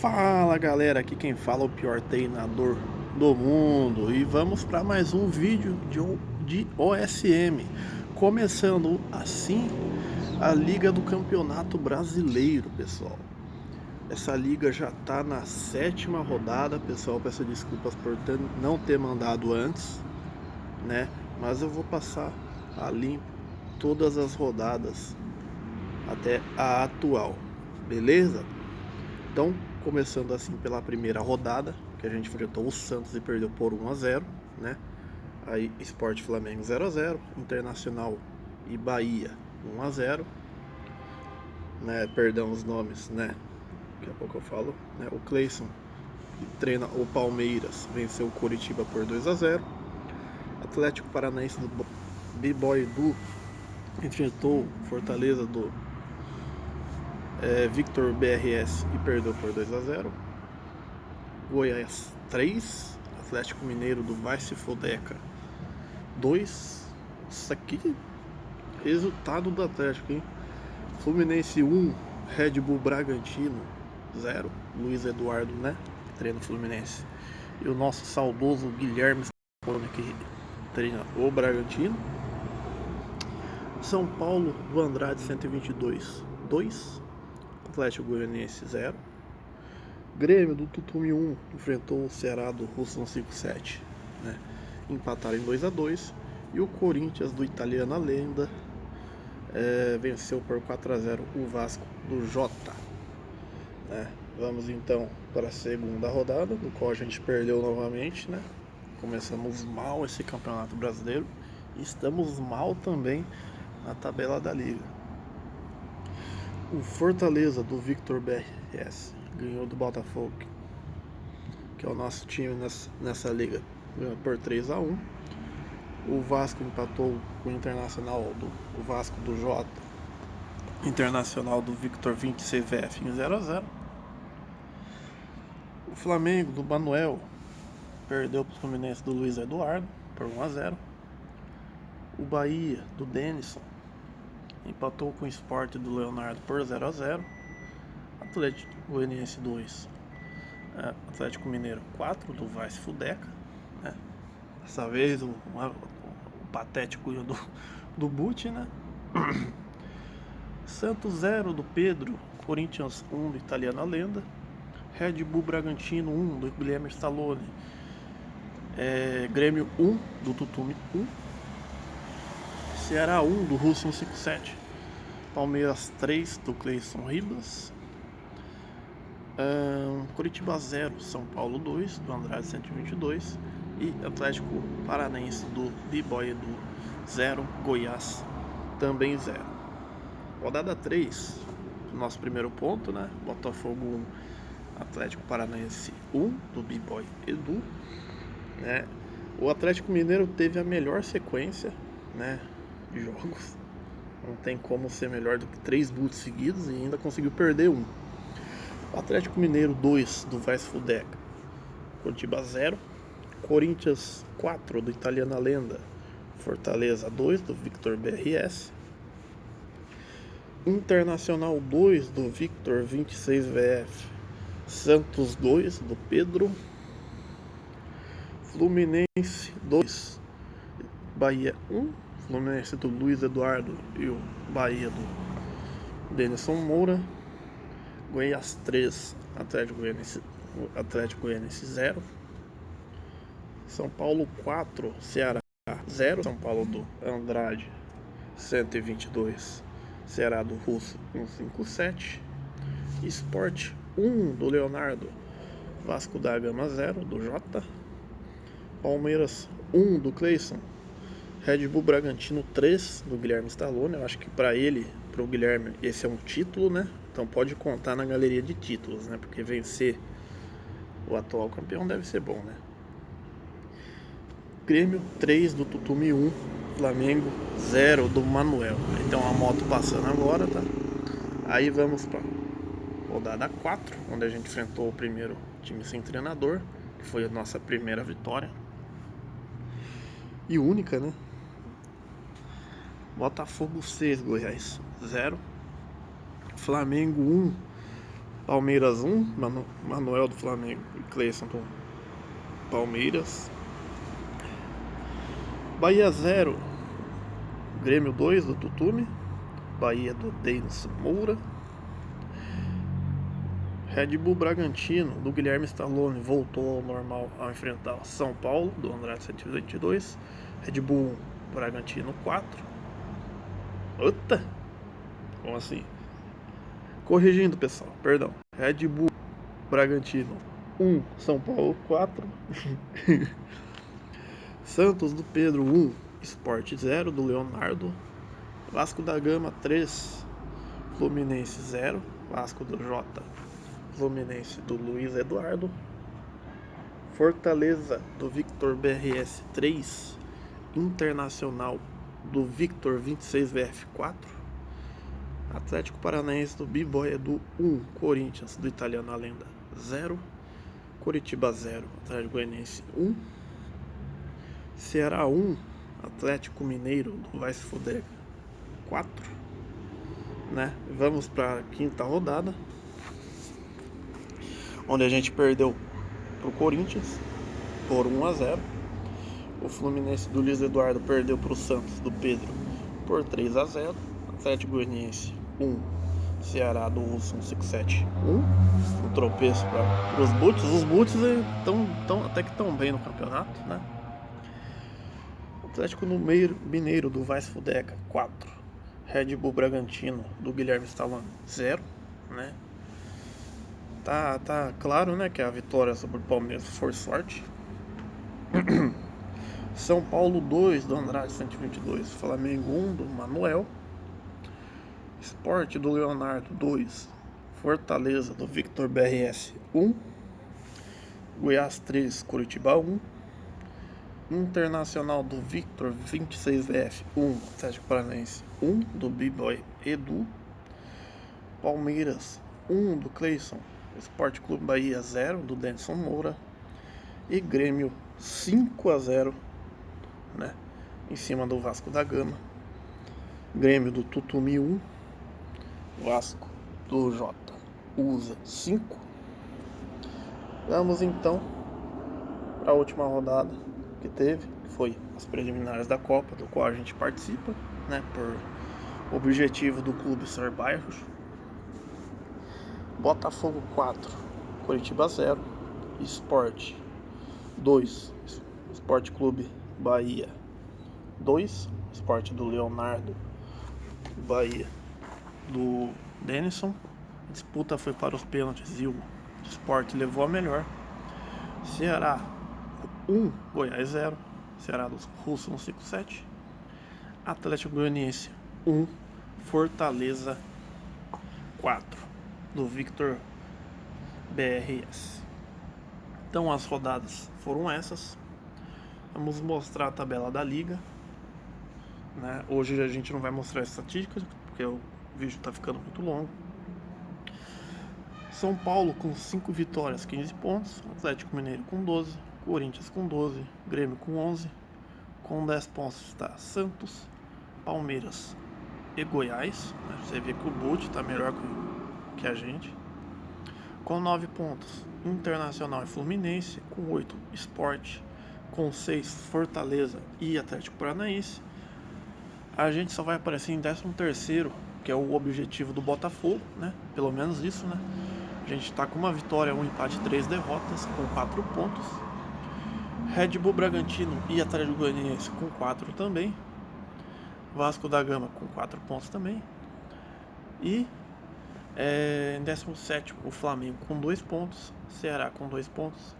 Fala galera, aqui quem fala é o pior treinador do mundo e vamos para mais um vídeo de OSM, começando assim a Liga do Campeonato Brasileiro, pessoal. Essa liga já tá na sétima rodada, pessoal, peço desculpas por não ter mandado antes, né? Mas eu vou passar a limpo todas as rodadas até a atual, beleza? Então, começando assim pela primeira rodada, que a gente enfrentou o Santos e perdeu por 1-0, né? Aí Sport Flamengo 0-0, Internacional e Bahia 1-0, né? Perdão os nomes, né? Daqui a pouco eu falo, né? O Cleison, que treina o Palmeiras, venceu o Coritiba por 2-0. Atlético Paranaense do B-Boy Edu enfrentou Fortaleza do Victor BRS e perdeu por 2-0. Goiás 3, Atlético Mineiro do Vai Se Fodeca 2. Isso aqui, resultado do Atlético, hein? Fluminense 1, Red Bull Bragantino 0. Luiz Eduardo, né? Treina o Fluminense. E o nosso saudoso Guilherme Scaloni, que treina o Bragantino. São Paulo do Andrade 122 2, Atlético Goianiense 0. Grêmio do Tutumi 1 enfrentou o Ceará do Russo 57, né? Empataram em 2-2. E o Corinthians do Italiana Lenda venceu por 4-0 o Vasco do Jota, né? Vamos então para a segunda rodada, no qual a gente perdeu novamente, né? Começamos mal esse campeonato brasileiro e estamos mal também na tabela da liga. O Fortaleza do Victor BRS ganhou do Botafogo, que é o nosso time nessa liga, ganhou por 3-1. O Vasco empatou com o Internacional o Vasco do Jota, Internacional do Victor 26 VF em 0-0. O Flamengo do Manuel perdeu para o Fluminense do Luiz Eduardo por 1-0. O Bahia do Denison empatou com o Sport do Leonardo por 0-0. Atlético Goianiense 2, Atlético Mineiro 4 do Vai Se Fudeca, né? Dessa vez o patético do Butti, né? Santos 0 do Pedro, Corinthians 1 do Italiana Lenda, Red Bull Bragantino 1 do Guilherme Scaloni, Grêmio 1 do Tutumi 1, Ceará 1 do Russo 157, Palmeiras 3 do Cleison Ribas, Curitiba 0, São Paulo 2 do Andrade 122 e Atlético Paranaense do B-Boy Edu 0, Goiás também 0. Rodada 3, nosso primeiro ponto, né? Botafogo 1, Atlético Paranaense 1 do B-Boy Edu, né? O Atlético Mineiro teve a melhor sequência, né, de jogos. Não tem como ser melhor do que 3 boots seguidos e ainda conseguiu perder um. Atlético Mineiro 2 do Vai Se Fudeca, Curitiba 0, Corinthians 4 do Italiana Lenda, Fortaleza 2 do Victor BRS, Internacional 2 do Victor 26 VF, Santos 2 do Pedro, Fluminense 2, Bahia 1, Fluminense do Luiz Eduardo e o Bahia do Denison Moura, Goiás 3, Atlético Goianiense 0, São Paulo 4, Ceará 0, São Paulo do Andrade 122, Ceará do Russo 157, Sport 1 do Leonardo, Vasco da Gama 0 do Jota, Palmeiras 1 do Cleison, Red Bull Bragantino 3 do Guilherme Scaloni. Eu acho que para o Guilherme, esse é um título, né? Então pode contar na galeria de títulos, né? Porque vencer o atual campeão deve ser bom, né? Grêmio 3 do Tutumi 1, Flamengo 0 do Manuel. Aí tem uma moto passando agora, tá? Aí vamos para rodada 4, onde a gente enfrentou o primeiro time sem treinador, que foi a nossa primeira vitória. E única, né? Botafogo 6, Goiás 0, Flamengo 1, Palmeiras 1, Manuel do Flamengo e Cleison do Palmeiras. Bahia 0, Grêmio 2 do Tutume. Bahia do Denis Moura. Red Bull Bragantino do Guilherme Stallone voltou ao normal ao enfrentar São Paulo do Andrade 122. Red Bull Bragantino 4. Eita! Como assim? Corrigindo, pessoal, perdão. Red Bull Bragantino 1, São Paulo 4. Santos do Pedro 1, Sport 0 do Leonardo. Vasco da Gama 3, Fluminense 0. Vasco do Jota, Fluminense do Luiz Eduardo. Fortaleza do Victor BRS 3, Internacional do Victor 26VF 4. Atlético Paranaense do B-Boy Edu 1, Corinthians do Italiano a Lenda 0. Curitiba 0, Atlético Goianiense 1. Ceará 1, Atlético Mineiro do Vai Se Fuder 4. Né? Vamos para a quinta rodada, onde a gente perdeu pro Corinthians por 1-0. O Fluminense do Luiz Eduardo perdeu pro Santos do Pedro por 3-0. Atlético Goianiense 1, Ceará do Wilson 157 1. Um tropeço para os Boots. Os Boots até que estão bem no campeonato, né? Atlético Mineiro do Vai Se Fudeca 4. Red Bull Bragantino do Guilherme Stallone 0, né? Tá claro, né, que a vitória sobre o Palmeiras foi sorte. São Paulo 2 do Andrade 122, Flamengo 1 do Manuel. Sport do Leonardo 2, Fortaleza do Victor BRS 1. Goiás 3, Curitiba 1. Internacional do Victor 26VF 1, Atlético Paranaense 1 do B-Boy Edu. Palmeiras 1 do Cleison, Esporte Clube Bahia 0 do Denison Moura. E Grêmio 5-0, né, em cima do Vasco da Gama. Grêmio do Tutumi 1, Vasco do Jota usa 5. Vamos então para a última rodada que teve, que foi as preliminares da Copa, do qual a gente participa, né, por objetivo do clube ser bairros. Botafogo 4, Curitiba 0, Sport 2, Sport Clube Bahia 2, Sport do Leonardo, Bahia do Denison. A disputa foi para os pênaltis e o Sport levou a melhor. Ceará 1, Goiás 0, Ceará dos Russos 157. Atlético Goianiense 1, Fortaleza 4 do Victor BRS. Então as rodadas foram essas. Vamos mostrar a tabela da liga, né? Hoje a gente não vai mostrar estatísticas porque o vídeo está ficando muito longo. São Paulo com 5 vitórias, 15 pontos. Atlético Mineiro com 12. Corinthians com 12. Grêmio com 11. Com 10 pontos está Santos, Palmeiras e Goiás, né? Você vê que o Boot está melhor que a gente. Com 9 pontos, Internacional e Fluminense. Com 8, Sport. Com 6, Fortaleza e Atlético Paranaense. A gente só vai aparecer em 13º, que é o objetivo do Botafogo, né? Pelo menos isso, né? A gente está com uma vitória, um empate, 3 derrotas, com 4 pontos. Red Bull Bragantino e Atlético Goianiense com 4 também. Vasco da Gama com 4 pontos também. E em 17º, o Flamengo com 2 pontos. Ceará com 2 pontos.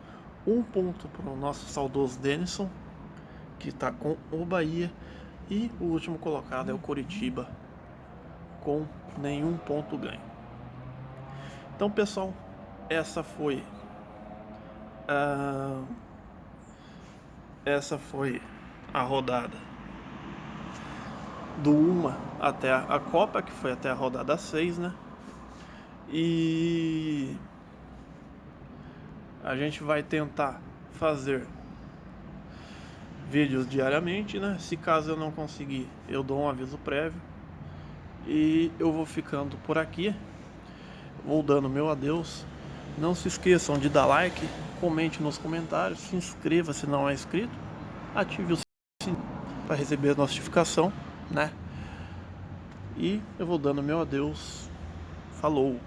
1 ponto para o nosso saudoso Denison, que está com o Bahia. E o último colocado é o Curitiba, com nenhum ponto ganho. Então, pessoal, essa foi a rodada do 1 até a Copa, que foi até a rodada 6, né? E a gente vai tentar fazer vídeos diariamente, né? Se caso eu não conseguir, eu dou um aviso prévio. E eu vou ficando por aqui. vou dando meu adeus. Não se esqueçam de dar like, comente nos comentários, se inscreva se não é inscrito, ative o sininho para receber a notificação, né? E eu vou dando meu adeus. Falou!